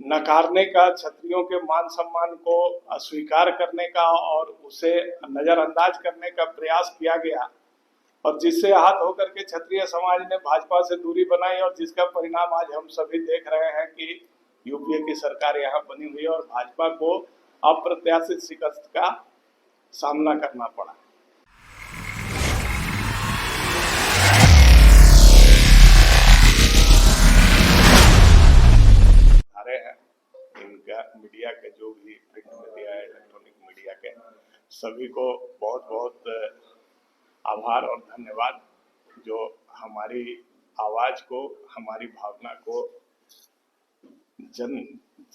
नकारने का, क्षत्रियों के मान सम्मान को अस्वीकार करने का और उसे नजरअंदाज करने का प्रयास किया गया, और जिससे आहत होकर के क्षत्रिय समाज ने भाजपा से दूरी बनाई, और जिसका परिणाम आज हम सभी देख रहे हैं कि यूपीए की सरकार यहाँ बनी हुई है और भाजपा को अप्रत्याशित शिकस्त का सामना करना पड़ा। इनका मीडिया के जो भी प्रिंट मीडिया है, इलेक्ट्रॉनिक मीडिया के सभी को बहुत बहुत आभार और धन्यवाद, जो हमारी आवाज को, हमारी भावना को जन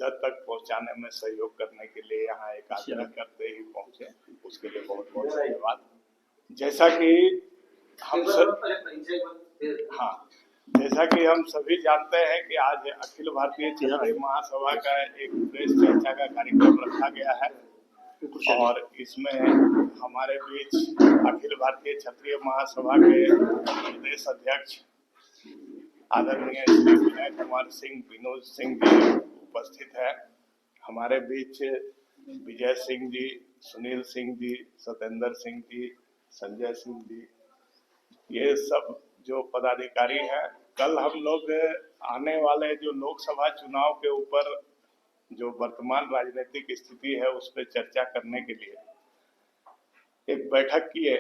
तक पहुंचाने में सहयोग करने के लिए यहाँ एक आग्रह करते ही पहुंचे, उसके लिए बहुत बहुत धन्यवाद। जैसा कि हम जैसा कि हम सभी जानते हैं कि आज अखिल भारतीय क्षत्रिय महासभा का एक प्रेस चर्चा का कार्यक्रम रखा गया है, और इसमें हमारे बीच अखिल भारतीय क्षत्रिय महासभा के प्रदेश अध्यक्ष आदरणीय श्री विनय कुमार सिंह विनोद सिंह जी उपस्थित है। हमारे बीच विजय सिंह जी, सुनील सिंह जी, सत्येंद्र सिंह जी, संजय सिंह जी, ये सब जो पदाधिकारी हैं। कल हम लोग आने वाले जो लोकसभा चुनाव के ऊपर जो वर्तमान राजनीतिक स्थिति है उस पर चर्चा करने के लिए एक बैठक किए।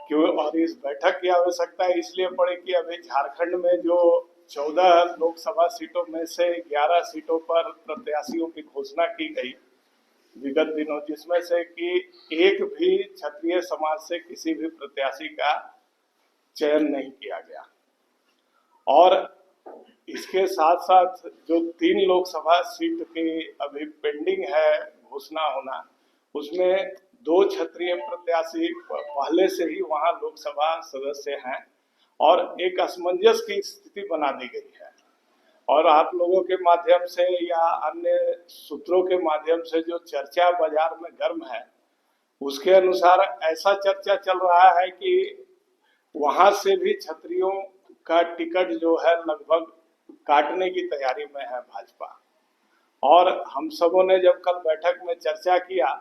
क्यों, और इस बैठक की आवश्यकता इसलिए पड़ी कि अभी झारखंड में जो 14 लोकसभा सीटों में से 11 सीटों पर प्रत्याशियों की घोषणा की गई विगत दिनों, जिसमें से कि एक भी क्षत्रिय समाज से किसी भी प्रत्याशी का चयन नहीं किया गया, और इसके साथ साथ जो 3 लोकसभा सीट की अभी पेंडिंग है घोषणा होना, उसमें 2 क्षत्रिय प्रत्याशी पहले से ही वहां लोकसभा सदस्य हैं, और एक असमंजस की स्थिति बना दी गई है। और आप लोगों के माध्यम से या अन्य सूत्रों के माध्यम से जो चर्चा बाजार में गर्म है, उसके अनुसार ऐसा चर्चा चल रहा है कि वहां से भी क्षत्रियों का टिकट जो है लगभग काटने की तैयारी में है भाजपा। और हम सबों ने जब कल बैठक में चर्चा किया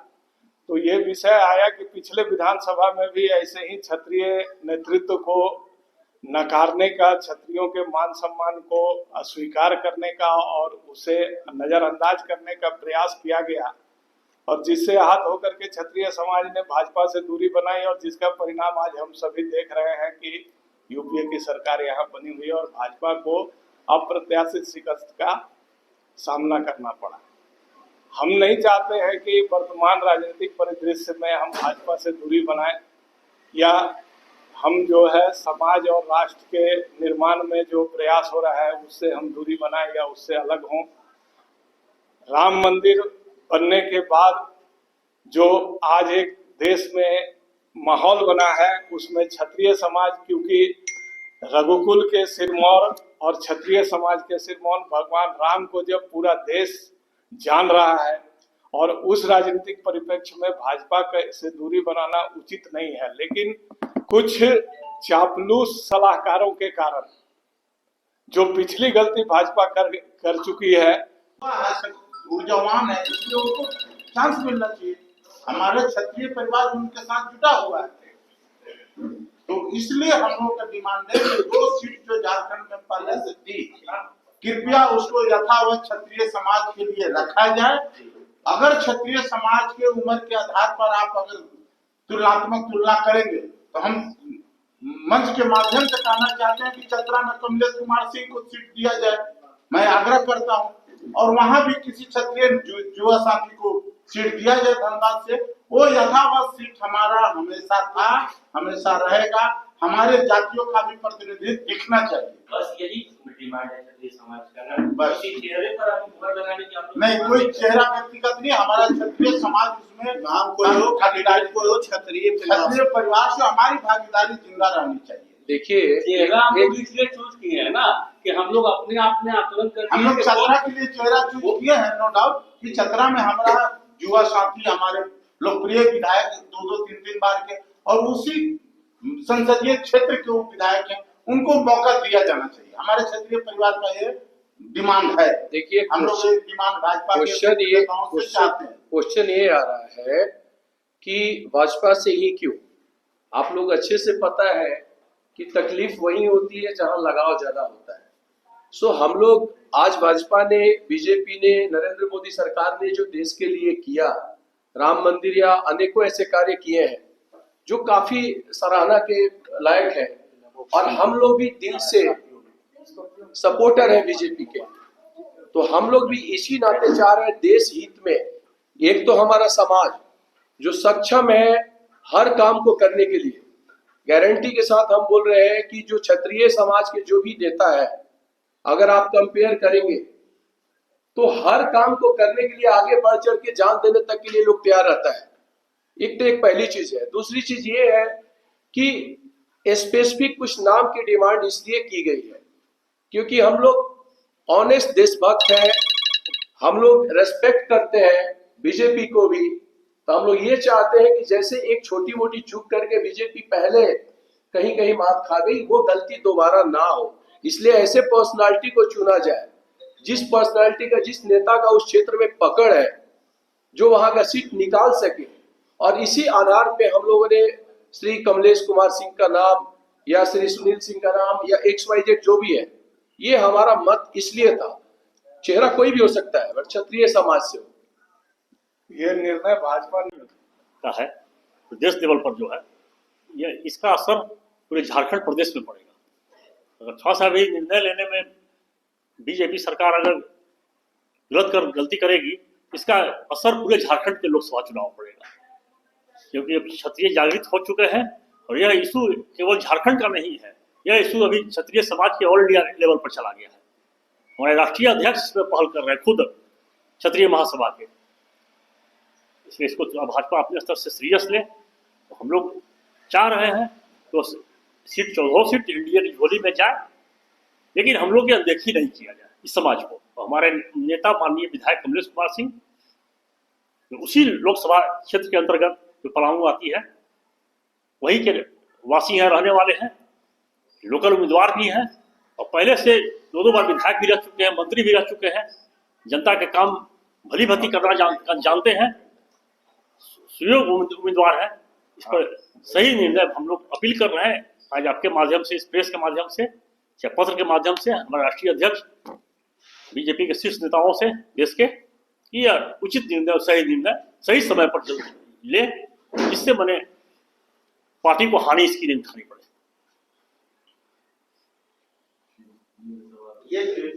तो ये विषय आया कि पिछले विधानसभा में भी ऐसे ही क्षत्रिय नेतृत्व को नकारने का, क्षत्रियों के मान सम्मान को अस्वीकार करने का और उसे नजरअंदाज करने का प्रयास किया गया, और जिससे आहत होकर के क्षत्रिय समाज ने भाजपा से दूरी बनाई, और जिसका परिणाम आज हम सभी देख रहे हैं कि यूपीए की सरकार यहाँ बनी हुई है और भाजपा को अप्रत्याशित शिकस्त का सामना करना पड़ा। हम नहीं चाहते हैं कि वर्तमान राजनीतिक परिदृश्य में हम भाजपा से दूरी बनाएं, या हम जो है समाज और राष्ट्र के निर्माण में जो प्रयास हो रहा है उससे हम दूरी बनाएं या उससे अलग हों। राम मंदिर बनने के बाद जो आज एक देश में माहौल बना है, उसमें क्षत्रिय समाज, क्योंकि रघुकुल के सिरमौर और क्षत्रिय समाज के सिरमौर भगवान राम को जब पूरा देश जान रहा है, और उस राजनीतिक परिप्रेक्ष्य में भाजपा से दूरी बनाना उचित नहीं है। लेकिन कुछ चापलूस सलाहकारों के कारण जो पिछली गलती भाजपा कर चुकी है, ऊर्जावान है, इसलिए उनको चांस मिलना चाहिए। हमारे क्षत्रिय परिवार उनके साथ जुटा हुआ है, तो इसलिए हम लोग का डिमांड है कि 2 सीट जो झारखंड में पहले से थी, कृपया उसको यथावत क्षत्रिय समाज के लिए रखा जाए। अगर क्षत्रिय समाज के उम्र के आधार पर आप अगर तुलनात्मक तुलना करेंगे तो हम मंच के माध्यम से कहना चाहते हैं कि चतरा में कमलेश कुमार सिंह को सीट दिया जाए, मैं आग्रह करता हूँ, और वहां भी किसी क्षत्रिय युवा साथी को सीट दिया जाए धनबाद से। वो यथावत सीट हमारा हमेशा था, हमेशा रहेगा। हमारे जातियों का भी प्रतिनिधित्व दिखना चाहिए, बस यही डिमांड है क्षत्रिय समाज का ना। बस चेहरे पर आप मुहर लगाने की नहीं, कोई चेहरा व्यक्तिगत नहीं, हमारा क्षत्रिय समाज उसमें नाम कोई हो, भागीदारी कोई हो, क्षत्रिय परिवार से हमारी भागीदारी जिंदा रहनी चाहिए। देखिए, चेहरा हम लोग इसलिए चूज किए हैं ना कि हम लोग अपने आप में आकलन करके हम लोग चतरा के लिए चेहरा चूज किए हैं, नो डाउट, कि चतरा में हमारा युवा साथी, हमारे लोकप्रिय विधायक 2-2, 3-3 बार के, और उसी संसदीय क्षेत्र के वो विधायक हैं, उनको मौका दिया जाना चाहिए। हमारे क्षेत्रीय परिवार का ये डिमांड है। देखिए हम लोग ये डिमांड भाजपा के चाहते हैं। क्वेश्चन ये आ रहा है कि भाजपा से ही क्यों? आप लोग अच्छे से पता है कि तकलीफ वही होती है जहां लगाव ज्यादा होता है। सो हम लोग आज भाजपा ने, बीजेपी ने, नरेंद्र मोदी सरकार ने जो देश के लिए किया, राम मंदिर या अनेकों ऐसे कार्य किए हैं जो काफी सराहना के लायक है, और हम लोग भी दिल से सपोर्टर है बीजेपी के। तो हम लोग भी इसी नाते चाह रहे हैं देश हित में, एक तो हमारा समाज जो सक्षम है हर काम को करने के लिए, गारंटी के साथ हम बोल रहे हैं कि जो क्षत्रिय समाज के जो भी नेता है, अगर आप कंपेयर करेंगे तो हर काम को करने के लिए आगे बढ़ चढ़ के जान देने तक के लिए लोग तैयार रहता है। एक तो एक पहली चीज है। दूसरी चीज ये है कि स्पेसिफिक कुछ नाम की डिमांड इसलिए की गई है क्योंकि हम लोग ऑनेस्ट देशभक्त हैं, हम लोग रेस्पेक्ट करते हैं बीजेपी को भी। तो हम लोग ये चाहते हैं कि जैसे एक छोटी मोटी चूक करके बीजेपी पहले कहीं कहीं मात खा गई, वो गलती दोबारा ना हो, इसलिए ऐसे पर्सनालिटी को चुना जाए जिस पर्सनालिटी का, जिस नेता का उस क्षेत्र में पकड़ है, जो वहां का सीट निकाल सके। और इसी आधार पे हम लोगों ने श्री कमलेश कुमार सिंह का नाम या श्री सुनील सिंह का नाम या XYZ जो भी है, ये हमारा मत इसलिए था। चेहरा कोई भी हो सकता है बट क्षत्रिय समाज से हो। ये निर्णय भाजपा का है प्रदेश लेवल पर जो है, ये इसका असर पूरे झारखंड प्रदेश में पड़ेगा। अगर थोड़ा सा भी निर्णय लेने में बीजेपी सरकार अगर गलती करेगी, इसका असर पूरे झारखंड के लोकसभा चुनाव पड़ेगा, क्योंकि अब क्षत्रिय जागृत हो चुके हैं और यह इशू केवल झारखंड का नहीं है, यह इशू अभी क्षत्रिय समाज के ऑल इंडिया लेवल पर चला गया है। हमारे राष्ट्रीय अध्यक्ष इस पर पहल कर रहे हैं, खुद क्षत्रिय महासभा के। इसलिए इसको भाजपा अपने स्तर से सीरियस ले। तो हम लोग चाह रहे हैं तो सीट 14 सीट इंडिया की झोली में जाए, लेकिन हम लोग ये अनदेखी नहीं किया जाए इस समाज को। तो हमारे नेता माननीय विधायक कमलेश कुमार सिंह उसी लोकसभा क्षेत्र के अंतर्गत जो पलामू आती है, वही के वासी हैं, रहने वाले हैं, लोकल उम्मीदवार भी हैं और पहले से 2 बार विधायक भी रह चुके हैं, मंत्री भी रह चुके हैं, जनता के काम भली भांति करना जानते हैं, सुयोग्य उम्मीदवार है। इस पर सही निर्णय हम लोग अपील कर रहे हैं आज आपके माध्यम से, इस प्रेस के माध्यम से या पत्र के माध्यम से हमारे राष्ट्रीय अध्यक्ष बीजेपी के शीर्ष नेताओं से देश के, कि यह उचित निर्णय, सही निर्णय सही समय पर ले, जिससे मैंने पार्टी को हानि इसकी नहीं उठानी पड़े। ये